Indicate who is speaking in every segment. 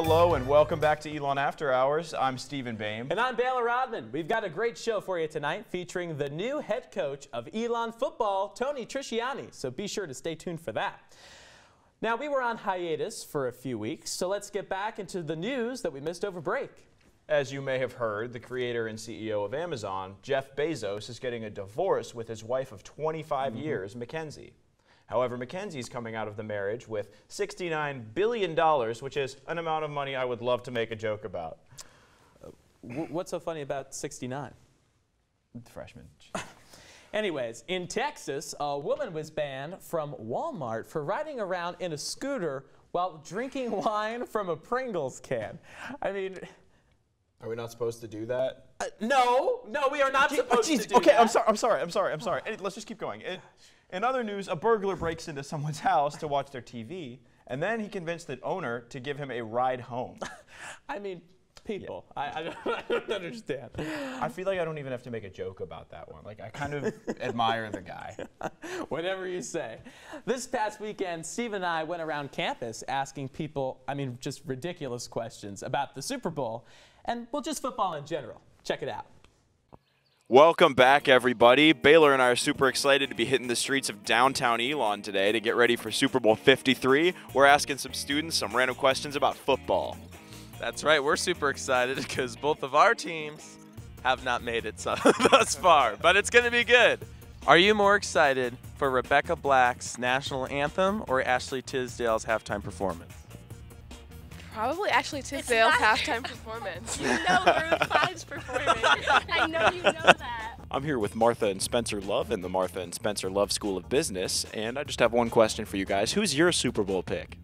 Speaker 1: Hello and welcome back to Elon After Hours. I'm Stephen Boehm.
Speaker 2: And I'm Baylor Rodman. We've got a great show for you tonight featuring the new head coach of Elon football, Tony Trisciani. So be sure to stay tuned for that. Now, we were on hiatus for a few weeks, so let's get back into the news that we missed over break.
Speaker 1: As you may have heard, the creator and CEO of Amazon, Jeff Bezos, is getting a divorce with his wife of 25 years, Mackenzie. However, Mackenzie's coming out of the marriage with $69 billion, which is an amount of money I would love to make a joke about.
Speaker 2: What's so funny about 69?
Speaker 1: Freshman.
Speaker 2: Anyways, in Texas, a woman was banned from Walmart for riding around in a scooter while drinking wine from a Pringles can. I mean...
Speaker 1: Are we not supposed to do that?
Speaker 2: No, we are not supposed to do
Speaker 1: okay,
Speaker 2: that.
Speaker 1: I'm sorry. Let's just keep going. In other news, a burglar breaks into someone's house to watch their TV, and then he convinced the owner to give him a ride home.
Speaker 2: I mean, people. Yeah. I don't understand.
Speaker 1: I feel like I don't even have to make a joke about that one. Like, I kind of admire the guy.
Speaker 2: Whatever you say. This past weekend, Steve and I went around campus asking people, just ridiculous questions about the Super Bowl, and, well, just football in general. Check it out.
Speaker 3: Welcome back, everybody. Baylor and I are super excited to be hitting the streets of downtown Elon today to get ready for Super Bowl 53. We're asking some students some random questions about football.
Speaker 4: That's right. We're super excited because both of our teams have not made it thus far, but it's going to be good. Are you more excited for Rebecca Black's national anthem or Ashley Tisdale's halftime performance?
Speaker 5: Probably Ashley Tisdale's halftime performance.
Speaker 6: You know Maroon 5's performing. I know you know that.
Speaker 3: I'm here with Martha and Spencer Love in the Martha and Spencer Love School of Business, and I just have one question for you guys. Who's your Super Bowl pick?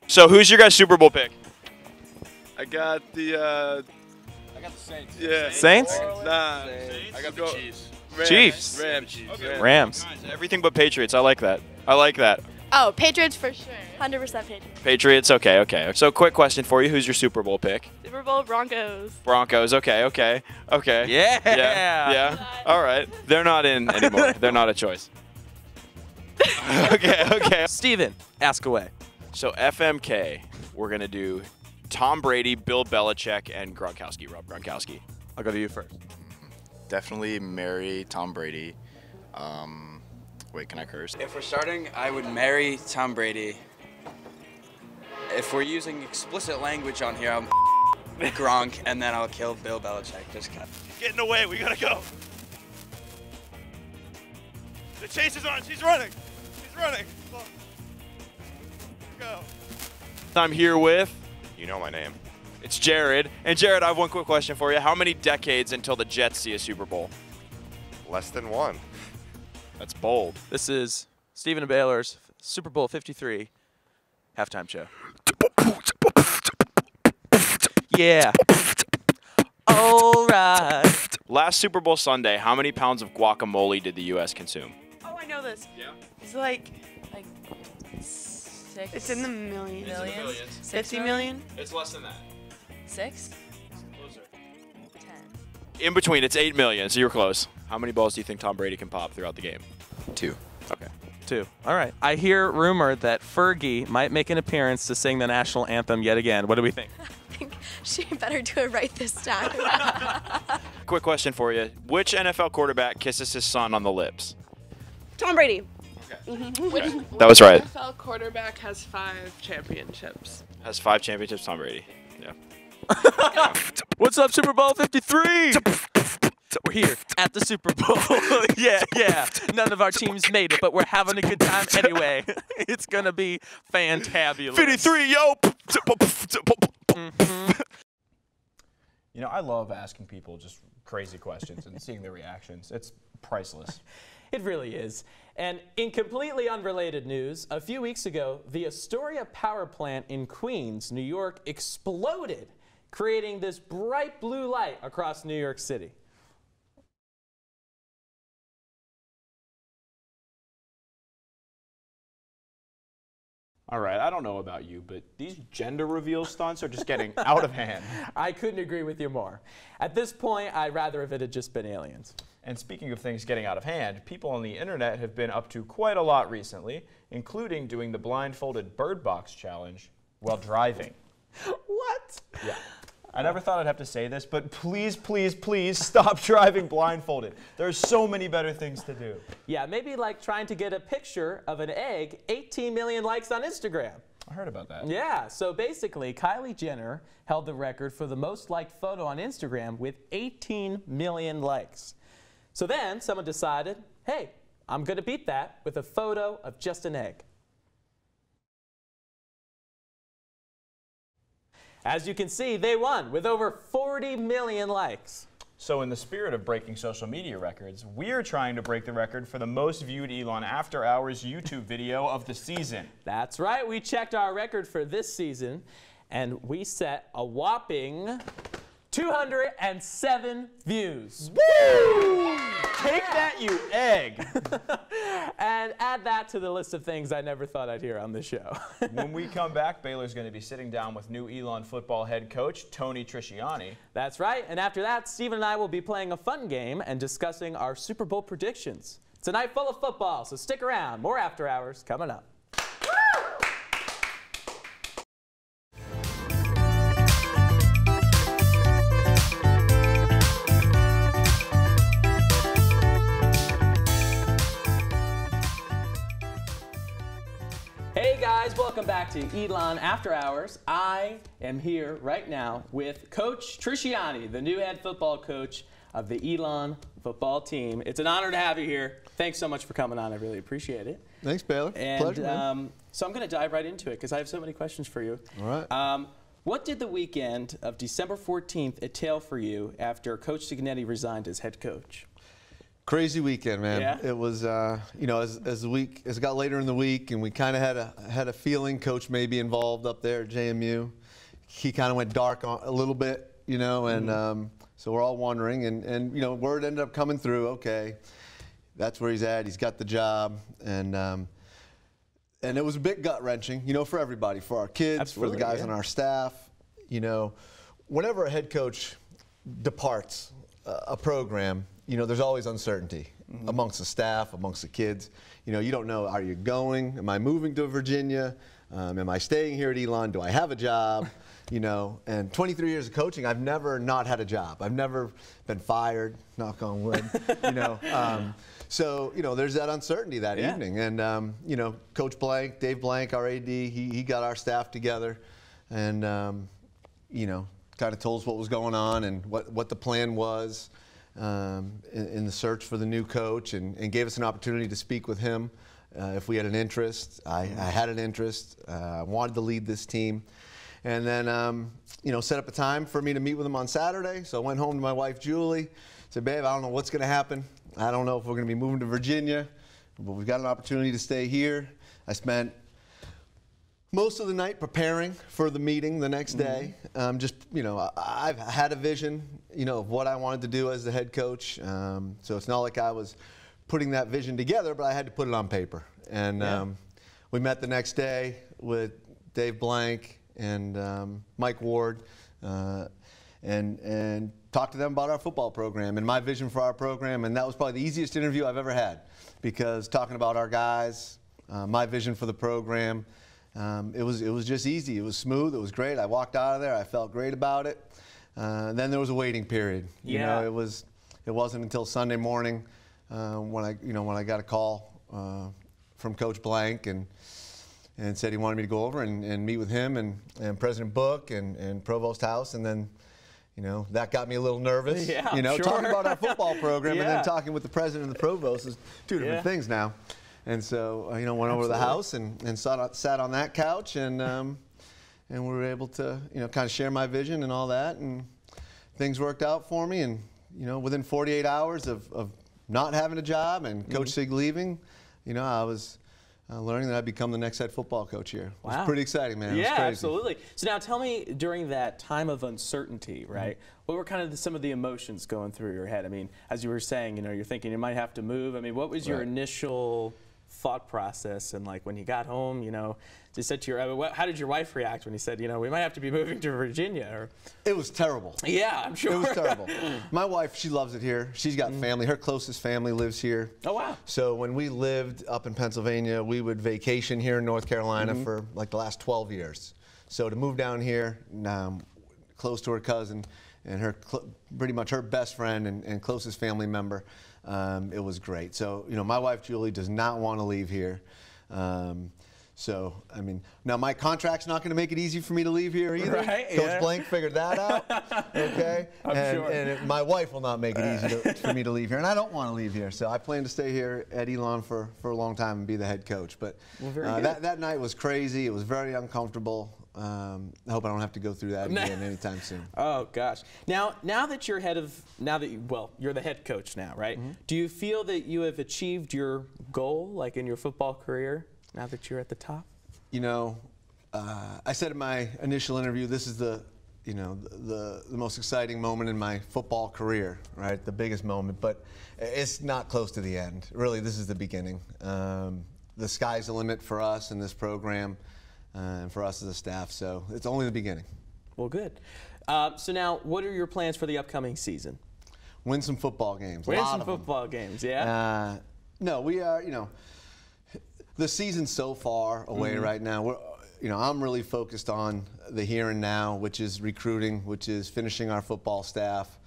Speaker 3: So who's your guys' Super Bowl pick?
Speaker 7: I got the
Speaker 1: Saints.
Speaker 7: Yeah.
Speaker 4: Saints?
Speaker 7: Nah.
Speaker 1: Saints.
Speaker 7: I got the Chiefs.
Speaker 4: Chiefs.
Speaker 7: Rams.
Speaker 1: Okay.
Speaker 4: Rams.
Speaker 3: Everything but Patriots. I like that.
Speaker 6: Oh, Patriots for sure. 100% Patriots.
Speaker 3: Patriots, okay. So quick question for you. Who's your Super Bowl pick?
Speaker 6: Super Bowl Broncos.
Speaker 3: Broncos, okay. Yeah. All right. They're not in anymore. They're not a choice. Okay.
Speaker 4: Steven, ask away.
Speaker 3: So FMK, we're going to do Tom Brady, Bill Belichick, and Gronkowski, Rob Gronkowski.
Speaker 4: I'll go to you first.
Speaker 8: Definitely marry Tom Brady. Wait, can I curse?
Speaker 9: If we're starting, I would marry Tom Brady. If we're using explicit language on here, I'm Gronk, and then I'll kill Bill Belichick. Just cut.
Speaker 3: Get in the way. We got to go. The chase is on. She's running. Go. I'm here with...
Speaker 7: You know my name.
Speaker 3: It's Jared. And Jared, I have one quick question for you. How many decades until the Jets see a Super Bowl?
Speaker 7: Less than one.
Speaker 3: That's bold.
Speaker 4: This is Stephen and Baylor's Super Bowl 53 halftime show. Yeah. All right.
Speaker 3: Last Super Bowl Sunday, how many pounds of guacamole did the U.S. consume?
Speaker 5: Oh, I know this.
Speaker 3: Yeah.
Speaker 5: It's like
Speaker 6: 6.
Speaker 5: it's in the millions.
Speaker 3: It's in the millions.
Speaker 5: 50 million?
Speaker 3: It's less than that.
Speaker 6: 6.
Speaker 3: Closer.
Speaker 6: 10.
Speaker 3: In between, it's 8 million, so you're close. How many balls do you think Tom Brady can pop throughout the game?
Speaker 8: 2.
Speaker 3: Okay.
Speaker 4: 2. All right. I hear rumored that Fergie might make an appearance to sing the national anthem yet again. What do we think?
Speaker 6: I think she better do it right this time.
Speaker 3: Quick question for you. Which NFL quarterback kisses his son on the lips?
Speaker 5: Tom Brady.
Speaker 3: That was right.
Speaker 5: NFL quarterback has 5 championships.
Speaker 3: Has 5 championships, Tom Brady. Yeah.
Speaker 4: What's up, Super Bowl 53? We're here at the Super Bowl. yeah. None of our teams made it, but we're having a good time anyway. It's going to be fantabulous.
Speaker 3: 53, yo!
Speaker 1: You know, I love asking people just crazy questions and seeing their reactions. It's priceless.
Speaker 2: It really is. And in completely unrelated news, a few weeks ago, the Astoria power plant in Queens, New York, exploded, creating this bright blue light across New York City.
Speaker 1: All right, I don't know about you, but these gender reveal stunts are just getting out of hand.
Speaker 2: I couldn't agree with you more. At this point, I'd rather if it had just been aliens.
Speaker 1: And speaking of things getting out of hand, people on the internet have been up to quite a lot recently, including doing the blindfolded bird box challenge while driving.
Speaker 2: What?
Speaker 1: Yeah. I never thought I'd have to say this, but please, please, please stop driving blindfolded. There's so many better things to do.
Speaker 2: Yeah, maybe like trying to get a picture of an egg, 18 million likes on Instagram.
Speaker 1: I heard about that.
Speaker 2: Yeah, so basically, Kylie Jenner held the record for the most liked photo on Instagram with 18 million likes. So then someone decided, hey, I'm going to beat that with a photo of just an egg. As you can see, they won with over 40 million likes.
Speaker 1: So in the spirit of breaking social media records, we're trying to break the record for the most viewed Elon After Hours YouTube video of the season.
Speaker 2: That's right, we checked our record for this season, and we set a whopping 207 views.
Speaker 1: Woo! Take that, you egg!
Speaker 2: And add that to the list of things I never thought I'd hear on the show.
Speaker 1: When we come back, Baylor's going to be sitting down with new Elon football head coach Tony Trisciani.
Speaker 2: That's right, and after that, Steven and I will be playing a fun game and discussing our Super Bowl predictions. It's a night full of football, so stick around. More After Hours coming up. Hey guys, welcome back to Elon After Hours. I am here right now with Coach Trisciani, the new head football coach of the Elon football team. It's an honor to have you here. Thanks so much for coming on. I really appreciate it.
Speaker 10: Thanks, Baylor.
Speaker 2: And,
Speaker 10: pleasure, man.
Speaker 2: So I'm going to dive right into it because I have so many questions for you.
Speaker 10: All right.
Speaker 2: What did the weekend of December 14th entail for you after Coach Signetti resigned as head coach?
Speaker 10: Crazy weekend, man.
Speaker 2: Yeah.
Speaker 10: It was, you know, as it got later in the week, and we kind of had a feeling Coach may be involved up there at JMU. He kind of went dark a little bit, you know, and so we're all wondering, and you know, word ended up coming through. Okay, that's where he's at. He's got the job, and it was a bit gut wrenching, you know, for everybody, for our kids,
Speaker 2: Absolutely,
Speaker 10: for the guys
Speaker 2: yeah.
Speaker 10: on our staff. You know, whenever a head coach departs a program, you know, there's always uncertainty amongst the staff, amongst the kids. You know, you don't know, are you going? Am I moving to Virginia? Am I staying here at Elon? Do I have a job? You know, and 23 years of coaching, I've never not had a job. I've never been fired, knock on wood, you know. So, you know, there's that uncertainty that evening. And, you know, Coach Blank, Dave Blank, our AD, he got our staff together and, you know, kind of told us what was going on and what the plan was. In the search for the new coach and gave us an opportunity to speak with him if we had an interest. I had an interest. I wanted to lead this team. And then, you know, set up a time for me to meet with him on Saturday. So I went home to my wife, Julie, said, babe, I don't know what's going to happen. I don't know if we're going to be moving to Virginia, but we've got an opportunity to stay here. I spent most of the night preparing for the meeting the next day. Just, you know, I've had a vision, you know, of what I wanted to do as the head coach. So it's not like I was putting that vision together, but I had to put it on paper. And we met the next day with Dave Blank and Mike Ward and talked to them about our football program and my vision for our program. And that was probably the easiest interview I've ever had because talking about our guys, my vision for the program, it was just easy. It was smooth. It was great. I walked out of there. I felt great about it. Then there was a waiting period. You know, it wasn't until Sunday morning when I got a call from Coach Blank and said he wanted me to go over and meet with him and President Book and Provost House, and then, you know, that got me a little nervous.
Speaker 2: Yeah,
Speaker 10: you know,
Speaker 2: sure.
Speaker 10: talking about our football program and then talking with the president and the provost is two different things now. And so, you know, went over to the house and sat on that couch and we were able to, you know, kind of share my vision and all that, and things worked out for me. And, you know, within 48 hours of not having a job and Coach Sig leaving, you know, I was learning that I'd become the next head football coach here. It was pretty exciting, man. It was crazy.
Speaker 2: Absolutely. So now tell me, during that time of uncertainty, right, what were kind of some of the emotions going through your head? I mean, as you were saying, you know, you're thinking you might have to move. I mean, what was your initial thought process and like when you got home, you know, you said to your, how did your wife react when he said, you know, we might have to be moving to Virginia? Or
Speaker 10: it was terrible.
Speaker 2: Yeah, I'm sure.
Speaker 10: It was terrible. My wife, she loves it here. She's got family. Her closest family lives here.
Speaker 2: Oh, wow.
Speaker 10: So when we lived up in Pennsylvania, we would vacation here in North Carolina for like the last 12 years. So to move down here, close to her cousin and her pretty much her best friend and closest family member, it was great. So, you know, my wife, Julie, does not want to leave here. So, I mean, now my contract's not going to make it easy for me to leave here either.
Speaker 2: Right,
Speaker 10: Coach Blank figured that out, okay?
Speaker 2: I'm sure.
Speaker 10: And my wife will not make it easy for me to leave here, and I don't want to leave here. So I plan to stay here at Elon for a long time and be the head coach. But that night was crazy. It was very uncomfortable. I hope I don't have to go through that again anytime soon.
Speaker 2: Oh gosh! Now that you're you're the head coach now, right? Do you feel that you have achieved your goal, like in your football career, now that you're at the top?
Speaker 10: You know, I said in my initial interview, this is the most exciting moment in my football career, right? The biggest moment, but it's not close to the end. Really, this is the beginning. The sky's the limit for us in this program. And for us as a staff, so it's only the beginning.
Speaker 2: Well, good. So now, what are your plans for the upcoming season?
Speaker 10: Win some football games.
Speaker 2: Win some football games, yeah?
Speaker 10: No, we are, you know, the season's so far away right now. I'm really focused on the here and now, which is recruiting, which is finishing our football staff.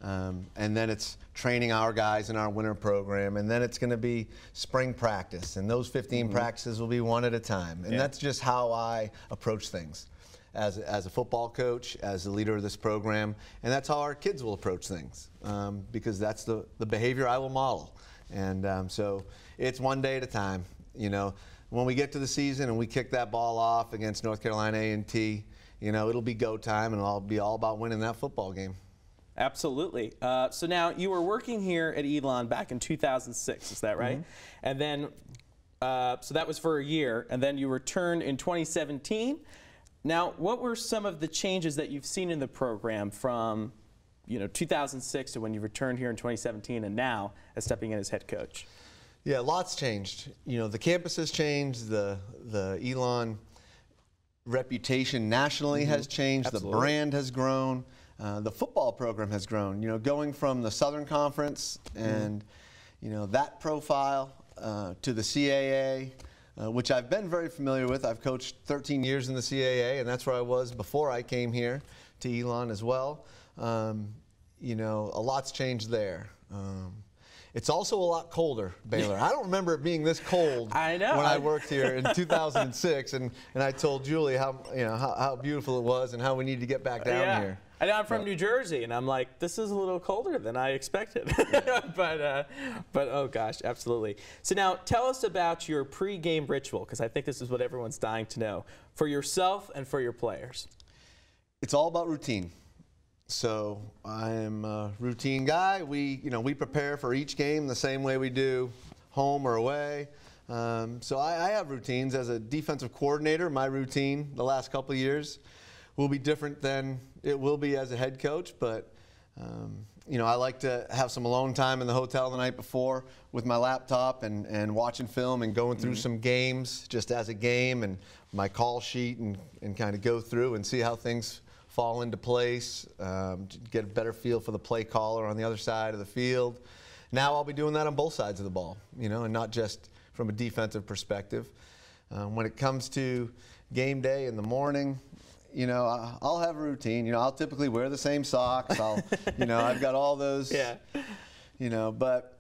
Speaker 10: And then it's training our guys in our winter program, and then it's going to be spring practice, and those 15 practices will be one at a time. And that's just how I approach things as a football coach, as the leader of this program, and that's how our kids will approach things, because that's the behavior I will model. And so it's one day at a time. You know, when we get to the season and we kick that ball off against North Carolina A&T, you know, it'll be go time, and it'll be all about winning that football game.
Speaker 2: Absolutely. So now you were working here at Elon back in 2006, is that right? And then, so that was for a year, and then you returned in 2017. Now, what were some of the changes that you've seen in the program from, 2006 to when you returned here in 2017 and now as stepping in as head coach?
Speaker 10: Yeah, lots changed. You know, the campus has changed, the Elon reputation nationally has changed,
Speaker 2: Absolutely.
Speaker 10: The brand has grown. The football program has grown, going from the Southern Conference and, that profile to the CAA, which I've been very familiar with. I've coached 13 years in the CAA, and that's where I was before I came here to Elon as well. A lot's changed there. It's also a lot colder, Baylor. I don't remember it being this cold
Speaker 2: I know.
Speaker 10: when I worked here in 2006, and I told Julie how beautiful it was and how we need to get back down here.
Speaker 2: I know I'm from New Jersey, and I'm like, this is a little colder than I expected. but oh gosh, absolutely. So now tell us about your pre-game ritual, because I think this is what everyone's dying to know, for yourself and for your players.
Speaker 10: It's all about routine. So I'm a routine guy. We prepare for each game the same way we do home or away. So I have routines. As a defensive coordinator, my routine the last couple of years will be different than it will be as a head coach, but I like to have some alone time in the hotel the night before with my laptop and watching film and going through some games just as a game and my call sheet and kind of go through and see how things fall into place, get a better feel for the play caller on the other side of the field. Now I'll be doing that on both sides of the ball, and not just from a defensive perspective. When it comes to game day in the morning, I'll have a routine. I'll typically wear the same socks. I've got all those.
Speaker 2: Yeah.
Speaker 10: But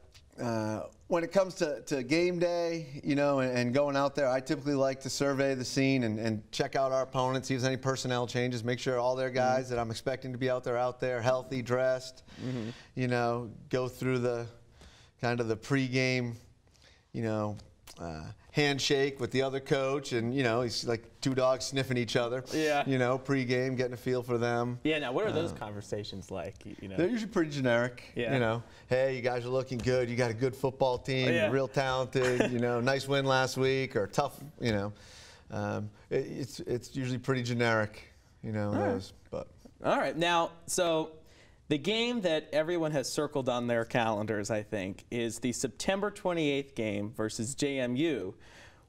Speaker 10: when it comes to game day, and going out there, I typically like to survey the scene and check out our opponents, see if there's any personnel changes, make sure all their guys that I'm expecting to be out there, healthy, dressed. Go through the kind of the pregame, handshake with the other coach, and he's like two dogs sniffing each other.
Speaker 2: Yeah.
Speaker 10: Pregame, getting a feel for them.
Speaker 2: Yeah. Now, what are those conversations like?
Speaker 10: They're usually pretty generic.
Speaker 2: Yeah.
Speaker 10: Hey, you guys are looking good. You got a good football team.
Speaker 2: Oh, yeah.
Speaker 10: You're real talented. Nice win last week, or tough. It's usually pretty generic. Those. But
Speaker 2: all right. Now, so The game that everyone has circled on their calendars, I think, is the September 28th game versus JMU,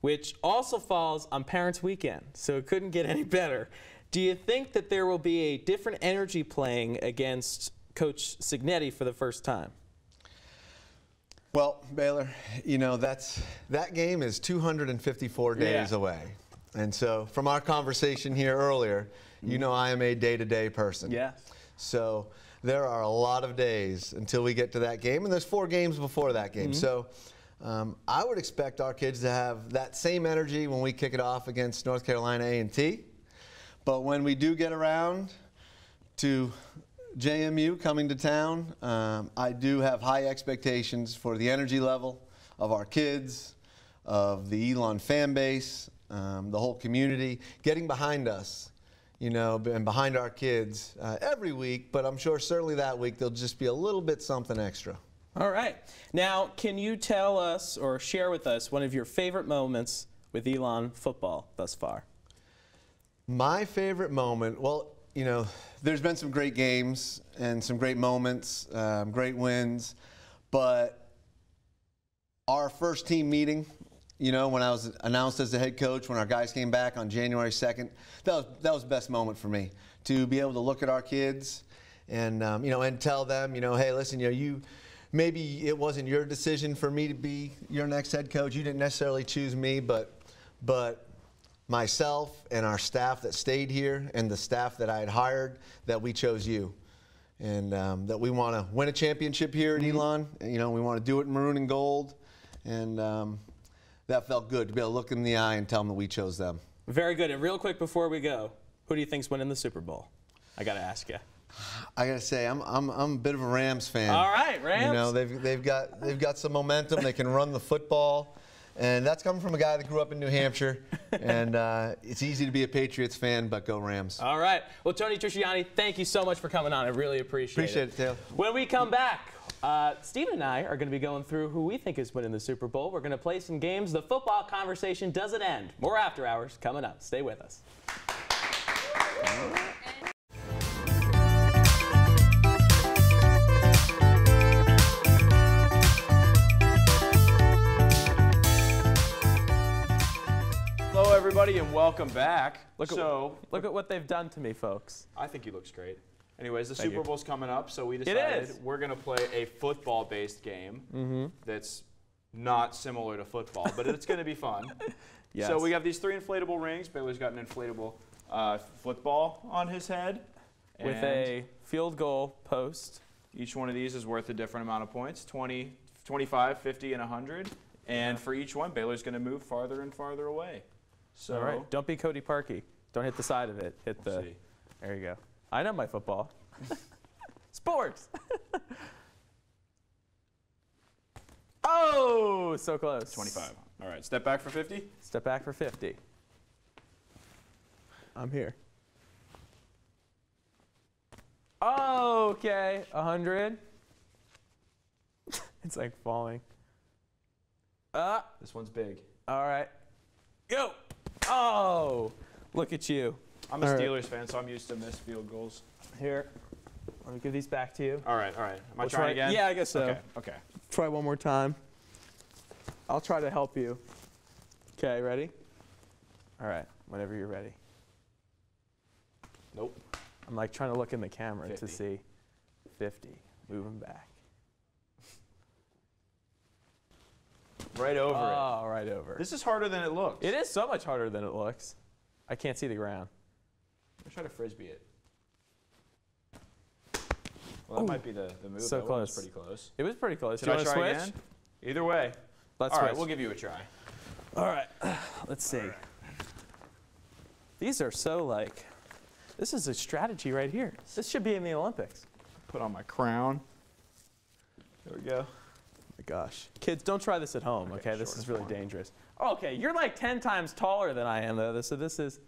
Speaker 2: which also falls on Parents' Weekend, so it couldn't get any better. Do you think that there will be a different energy playing against Coach Cignetti for the first time?
Speaker 10: Well, Baylor, you know, that game is 254 days away. And so from our conversation here earlier, you know I am a day-to-day person.
Speaker 2: Yes.
Speaker 10: So there are a lot of days until we get to that game, and there's 4 games before that game. So I would expect our kids to have that same energy when we kick it off against North Carolina A&T. But when we do get around to JMU coming to town, I do have high expectations for the energy level of our kids, of the Elon fan base, the whole community, getting behind us, you know, and behind our kids every week. But I'm sure certainly that week there'll just be a little bit something extra.
Speaker 2: All right. Now, can you tell us or share with us one of your favorite moments with Elon football thus far?
Speaker 10: My favorite moment, well, you know, there's been some great games and some great moments, great wins, but our first team meeting, you know, when I was announced as the head coach, when our guys came back on January 2nd, that was the best moment for me, to be able to look at our kids and, you know, and tell them, you know, hey, listen, you know, maybe it wasn't your decision for me to be your next head coach. You didn't necessarily choose me, but myself and our staff that stayed here and the staff that I had hired, that we chose you. And that we want to win a championship here at Elon. You know, we want to do it in maroon and gold. And that felt good to be able to look in the eye and tell them that we chose them.
Speaker 2: Very good. And real quick before we go, who do you think's winning the Super Bowl? I got to ask you.
Speaker 10: I got to say, I'm a bit of a Rams fan.
Speaker 2: All right, Rams.
Speaker 10: You know, they've got some momentum. They can run the football. And that's coming from a guy that grew up in New Hampshire. And it's easy to be a Patriots fan, but go Rams.
Speaker 2: All right. Well, Tony Trisciani, thank you so much for coming on. I really appreciate
Speaker 10: it, Taylor.
Speaker 2: When we come back, Steven and I are going to be going through who we think is winning the Super Bowl. We're going to play some games. The football conversation doesn't end. More After Hours coming up. Stay with us.
Speaker 1: Hello, everybody, and welcome back.
Speaker 2: Look at what they've done to me, folks.
Speaker 1: I think he looks great. Anyways, the
Speaker 2: Thank
Speaker 1: Super
Speaker 2: you.
Speaker 1: Bowl's coming up, so we decided we're going to play a football-based game that's not similar to football, but it's going to be fun.
Speaker 2: Yes.
Speaker 1: So we have these 3 inflatable rings. Baylor's got an inflatable football on his head.
Speaker 2: With a field goal post.
Speaker 1: Each one of these is worth a different amount of points, 20, 25, 50, and 100. And for each one, Baylor's going to move farther and farther away. So
Speaker 2: all right, don't be Cody Parkey. Don't hit the side of it. Hit the. There you go. I know my football. Sports. Oh, so close.
Speaker 1: 25. All right, step back for 50.
Speaker 2: Step back for 50. I'm here. Okay, 100. It's like falling.
Speaker 1: This one's big.
Speaker 2: All right. Go. Oh, look at you.
Speaker 1: I'm a Steelers fan, so I'm used to missed field goals.
Speaker 2: Here. Let me give these back to you.
Speaker 1: All right, all right. Am I
Speaker 2: We'll
Speaker 1: trying again?
Speaker 2: Yeah, I guess so.
Speaker 1: Okay, okay.
Speaker 2: Try one more time. I'll try to help you. Okay, ready? All right, whenever you're ready.
Speaker 1: Nope.
Speaker 2: I'm like trying to look in the camera
Speaker 1: 50.
Speaker 2: to see. 50. Moving back.
Speaker 1: Right over it.
Speaker 2: Oh, right over.
Speaker 1: This is harder than it looks.
Speaker 2: It is so much harder than it looks. I can't see the ground.
Speaker 1: Let's try to frisbee it. Well, that might be the move.
Speaker 2: So
Speaker 1: that one was
Speaker 2: close.
Speaker 1: pretty close.
Speaker 2: It was pretty close.
Speaker 1: Should
Speaker 2: Do you
Speaker 1: I
Speaker 2: want to
Speaker 1: try
Speaker 2: switch?
Speaker 1: again? Either way.
Speaker 2: Let's
Speaker 1: All
Speaker 2: switch.
Speaker 1: right, we'll give you a try.
Speaker 2: All right, let's see. These are so like, this is a strategy right here. This should be in the Olympics.
Speaker 1: Put on my crown. There we go.
Speaker 2: Oh my gosh. Kids, don't try this at home, okay? This is really dangerous. Oh, okay, you're like 10 times taller than I am, though, so this is...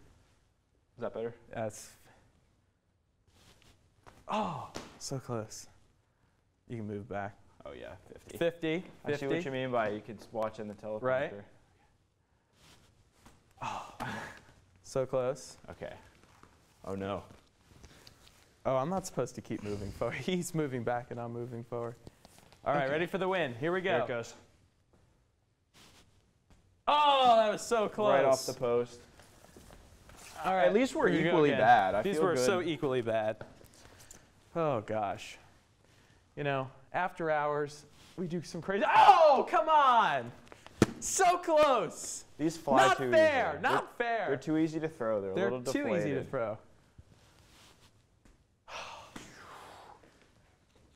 Speaker 1: Is that better?
Speaker 2: That's... Oh, so close. You can move back.
Speaker 1: Oh, yeah, 50.
Speaker 2: 50.
Speaker 1: I see what you mean by you could watch in the teleprompter.
Speaker 2: Right. Oh, so close.
Speaker 1: Okay. Oh, no.
Speaker 2: Oh, I'm not supposed to keep moving forward. He's moving back and I'm moving forward. All right, ready for the win. Here we go.
Speaker 1: Here it goes.
Speaker 2: Oh, that was so close.
Speaker 1: Right off the post.
Speaker 2: All right.
Speaker 1: At least we're
Speaker 2: here we go
Speaker 1: equally
Speaker 2: again.
Speaker 1: bad.
Speaker 2: These were so equally bad. Oh, gosh. You know, after hours, we do some crazy. Oh, come on. So close.
Speaker 1: These fly
Speaker 2: not
Speaker 1: too
Speaker 2: fair.
Speaker 1: easily.
Speaker 2: Not fair.
Speaker 1: They're too easy to throw. They're a little deflated.
Speaker 2: too easy to throw.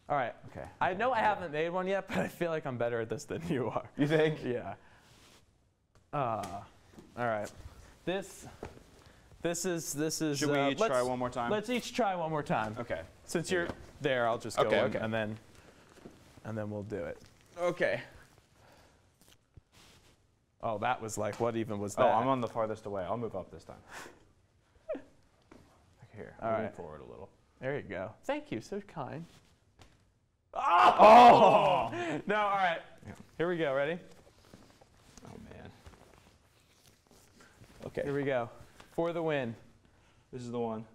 Speaker 2: All right.
Speaker 1: Okay.
Speaker 2: I know I haven't made one yet, but I feel like I'm better at this than you are.
Speaker 1: You think?
Speaker 2: Yeah. All right. This is.
Speaker 1: Should we try one more time?
Speaker 2: Let's each try one more time.
Speaker 1: Okay.
Speaker 2: Since you're there, I'll just go
Speaker 1: Okay,
Speaker 2: on,
Speaker 1: okay.
Speaker 2: and then we'll do it.
Speaker 1: Okay.
Speaker 2: Oh, that was like, what even was
Speaker 1: Oh,
Speaker 2: that?
Speaker 1: I'm on the farthest away. I'll move up this time. Here,
Speaker 2: All
Speaker 1: moving
Speaker 2: right.
Speaker 1: forward a little.
Speaker 2: There you go. Thank you. So kind. Oh! No, all right.
Speaker 1: Yeah.
Speaker 2: Here we go. Ready?
Speaker 1: Oh, man. Okay.
Speaker 2: Here we go. For the win.
Speaker 1: This is the one.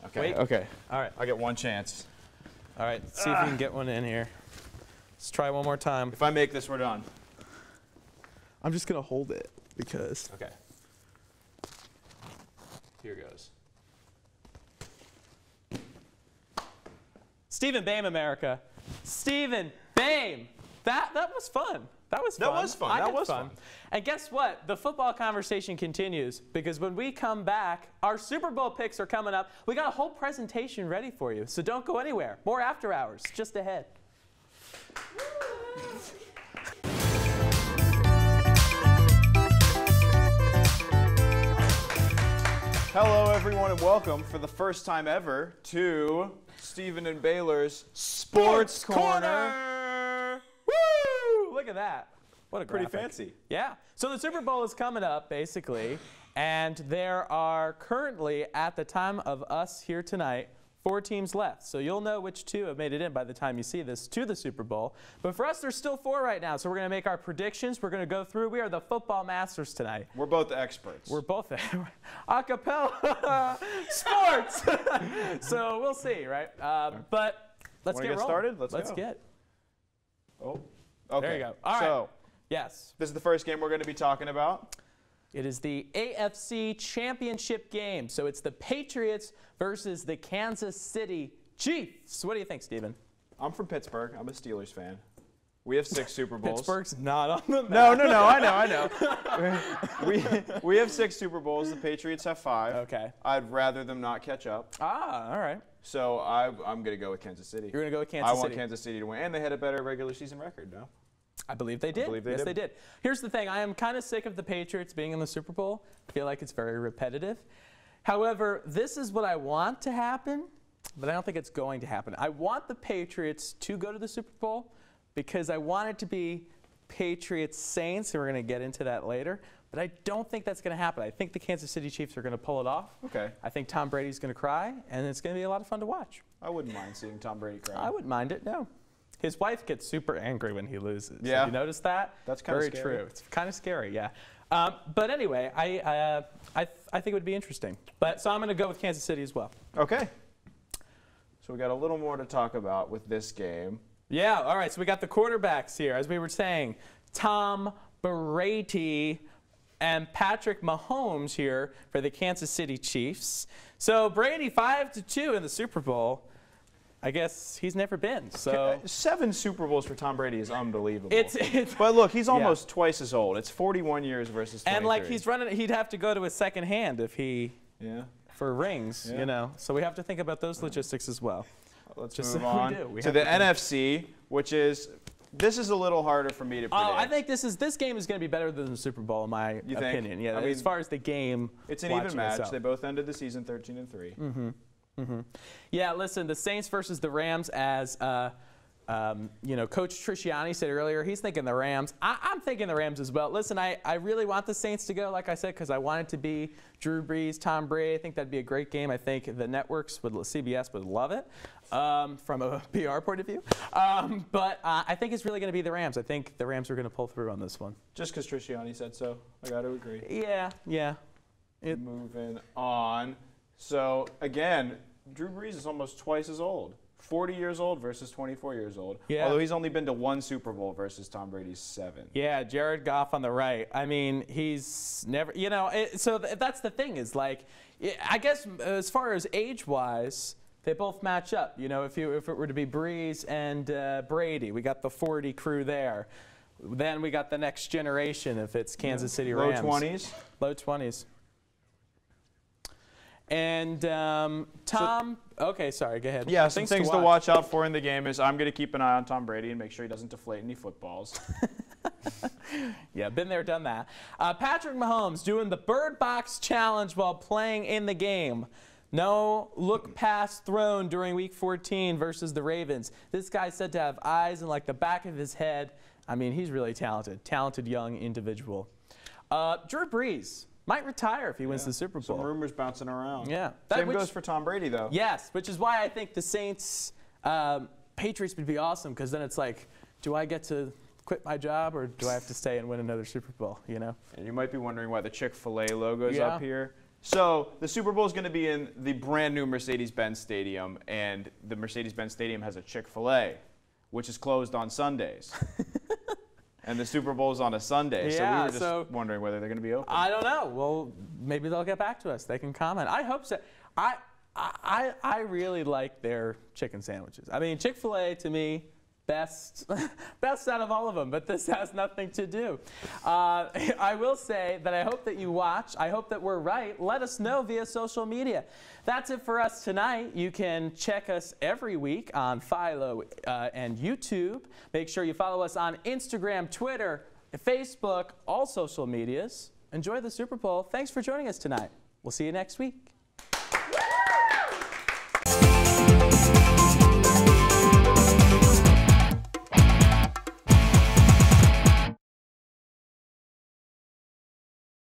Speaker 1: Okay.
Speaker 2: Wait.
Speaker 1: Okay.
Speaker 2: All right.
Speaker 1: I get one chance.
Speaker 2: All right. See if we can get one in here. Let's try one more time.
Speaker 1: If I make this, we're done.
Speaker 2: I'm just going to hold it because.
Speaker 1: Okay. Here goes.
Speaker 2: Stephen Bame, America. Stephen Bame. That was fun. That was fun.
Speaker 1: That was fun. That was fun.
Speaker 2: And guess what? The football conversation continues because when we come back, our Super Bowl picks are coming up. We got a whole presentation ready for you, so don't go anywhere. More after hours just ahead.
Speaker 1: Hello, everyone, and welcome for the first time ever to Stephen and Baylor's Sports Corner.
Speaker 2: Woo! Look at that. What a
Speaker 1: Pretty
Speaker 2: graphic.
Speaker 1: fancy.
Speaker 2: Yeah. So the Super Bowl is coming up, basically, and there are currently, at the time of us here tonight, 4 teams left. So you'll know which 2 have made it in by the time you see this to the Super Bowl. But for us, there's still 4 right now. So we're going to make our predictions. We're going to go through. We are the football masters tonight.
Speaker 1: We're both experts.
Speaker 2: We're both acapella sports. So we'll see, right? But let's get rolling.
Speaker 1: Started?
Speaker 2: Let's
Speaker 1: go.
Speaker 2: get.
Speaker 1: Oh, okay.
Speaker 2: There you go. All right.
Speaker 1: So,
Speaker 2: yes.
Speaker 1: this is the first game we're going to be talking about.
Speaker 2: It is the AFC Championship game. So it's the Patriots versus the Kansas City Chiefs. What do you think, Steven?
Speaker 1: I'm from Pittsburgh. I'm a Steelers fan. We have 6 Super Bowls.
Speaker 2: Pittsburgh's not on the map.
Speaker 1: No. I know. we have 6 Super Bowls. The Patriots have 5.
Speaker 2: Okay.
Speaker 1: I'd rather them not catch up.
Speaker 2: Ah, all right.
Speaker 1: So I'm going to go with Kansas City.
Speaker 2: You're going to go with Kansas
Speaker 1: I
Speaker 2: City.
Speaker 1: want Kansas City to win. And they had a better regular season record, no?
Speaker 2: I believe they did. Yes, they did. Here's the thing. I am kind of sick of the Patriots being in the Super Bowl. I feel like it's very repetitive. However, this is what I want to happen, but I don't think it's going to happen. I want the Patriots to go to the Super Bowl because I want it to be Patriots-Saints, and we're going to get into that later. But I don't think that's going to happen. I think the Kansas City Chiefs are going to pull it off.
Speaker 1: Okay.
Speaker 2: I think Tom Brady's going to cry, and it's going to be a lot of fun to watch.
Speaker 1: I wouldn't mind seeing Tom Brady cry.
Speaker 2: I wouldn't mind it, no. His wife gets super angry when he loses.
Speaker 1: Yeah.
Speaker 2: Have you noticed that?
Speaker 1: That's kind of
Speaker 2: very
Speaker 1: scary.
Speaker 2: true. It's kind of scary, yeah. But anyway, I think it would be interesting. So I'm going to go with Kansas City as well.
Speaker 1: Okay. So we got a little more to talk about with this game.
Speaker 2: Yeah, all right. So we got the quarterbacks here. As we were saying, Tom Brady and Patrick Mahomes here for the Kansas City Chiefs. So Brady 5-2 in the Super Bowl. I guess he's never been. So
Speaker 1: 7 Super Bowls for Tom Brady is unbelievable.
Speaker 2: It's
Speaker 1: but look, he's almost twice as old. It's 41 years versus 23.
Speaker 2: and like he's running, he'd have to go to his second hand if he for rings, you know. So we have to think about those logistics as well.
Speaker 1: Let's
Speaker 2: Just
Speaker 1: move
Speaker 2: so
Speaker 1: on to the NFC, which is this is a little harder for me to predict.
Speaker 2: Oh, I think this game is going to be better than the Super Bowl in my opinion. Yeah,
Speaker 1: I mean,
Speaker 2: as far as the game,
Speaker 1: it's an even match. They both ended the season 13-3.
Speaker 2: Mm-hmm. Mm-hmm. Yeah, listen, the Saints versus the Rams, as Coach Trisciani said earlier, he's thinking the Rams. I'm thinking the Rams as well. Listen, I really want the Saints to go, like I said, because I want it to be Drew Brees, Tom Brady. I think that'd be a great game. I think the networks, CBS would love it from a PR point of view. But I think it's really going to be the Rams. I think the Rams are going to pull through on this one.
Speaker 1: Just because Trisciani said so, I got to agree.
Speaker 2: Yeah.
Speaker 1: Moving on. So, again, Drew Brees is almost twice as old. 40 years old versus 24 years old.
Speaker 2: Yeah.
Speaker 1: Although he's only been to 1 Super Bowl versus Tom Brady's 7.
Speaker 2: Yeah, Jared Goff on the right. I mean, he's never, that's the thing is like, I guess as far as age-wise, they both match up. You know, if it were to be Brees and Brady, we got the 40 crew there. Then we got the next generation if it's Kansas City Rams.
Speaker 1: Low 20s?
Speaker 2: Low 20s. And Tom, okay, sorry, go ahead.
Speaker 1: Yeah, some things to watch out for in the game is I'm going to keep an eye on Tom Brady and make sure he doesn't deflate any footballs.
Speaker 2: Yeah, been there, done that. Patrick Mahomes doing the Bird Box Challenge while playing in the game. No look pass thrown during Week 14 versus the Ravens. This guy's said to have eyes in like the back of his head. I mean, he's really talented young individual. Drew Brees might retire if he wins the Super Bowl.
Speaker 1: Some rumors bouncing around.
Speaker 2: Yeah.
Speaker 1: Same goes for Tom Brady, though.
Speaker 2: Yes, which is why I think the Saints, Patriots would be awesome, because then it's like, do I get to quit my job or do I have to stay and win another Super Bowl, you know?
Speaker 1: And you might be wondering why the Chick-fil-A logo is up here. So the Super Bowl is going to be in the brand new Mercedes-Benz Stadium, and the Mercedes-Benz Stadium has a Chick-fil-A, which is closed on Sundays. And the Super Bowl is on a Sunday, so we were just wondering whether they're going to be open.
Speaker 2: I don't know. Well, maybe they'll get back to us. They can comment. I hope so. I really like their chicken sandwiches. I mean, Chick-fil-A to me, best out of all of them, but this has nothing to do. I will say that I hope that you watch. I hope that we're right. Let us know via social media. That's it for us tonight. You can check us every week on Philo and YouTube. Make sure you follow us on Instagram, Twitter, Facebook, all social medias. Enjoy the Super Bowl. Thanks for joining us tonight. We'll see you next week.